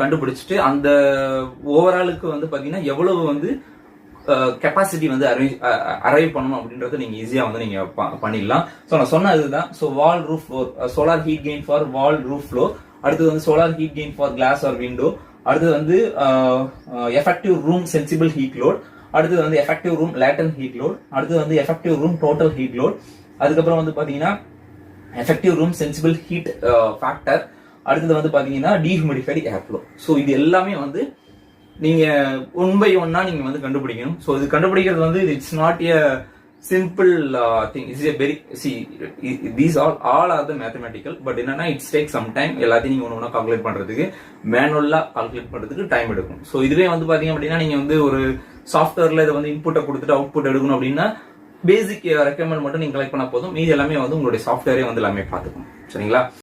கண்டுபிடிச்சிட்டு அந்த ஓவராலுக்கு வந்து பாத்தீங்கன்னா எவ்வளவு வந்து கெப்பாசிட்டி வந்து அரைவ் பண்ணணும் அப்படின்றத நீங்க ஈஸியா வந்து நீங்க பண்ணிடலாம். ஸோ நான் சொன்ன இதுதான். So wall roof floor, solar heat gain for wall roof floor. அடுத்தது வந்து solar heat gain for glass or window. அடுத்தது வந்து effective room sensible heat load. அடுத்தது வந்து effective room latent heat load. அடுத்தது வந்து effective room total heat load. அதுக்கப்புறம் வந்து பாத்தீங்கன்னா effective room sensible heat factor. அடுத்தது வந்து பாத்தீங்கன்னா டீஹியூமிடிஃபைடு ஏர் ஃப்ளோ. ஸோ இது எல்லாமே வந்து நீங்க ஒன் பை ஒன்னா நீங்க வந்து கண்டுபிடிக்கணும். ஸோ இது கண்டுபிடிக்கிறது வந்து it's not a simple thing. It's a very these all R the mathematical. But என்னன்னா இட்ஸ் டேக் சம் டைம். எல்லாத்தையும் நீங்க ஒன்று ஒன்றா கால்குலேட் பண்றதுக்கு, மேனுவலா கால்குலேட் பண்றதுக்கு டைம் எடுக்கும். ஸோ இதுவே வந்து பாத்தீங்க அப்படின்னா நீங்க வந்து ஒரு சாஃப்ட்வேர்ல இதை வந்து இன்புட்டை கொடுத்துட்டு அவுட்புட் எடுக்கணும் அப்படின்னா பேசிக் ரெக்யர்மெண்ட் மட்டும் நீங்க கலெக்ட் பண்ண போதும். மீதி எல்லாமே வந்து உங்களுடைய சாஃப்ட்வேரே வந்து எல்லாமே பார்த்துக்கணும். சரிங்களா?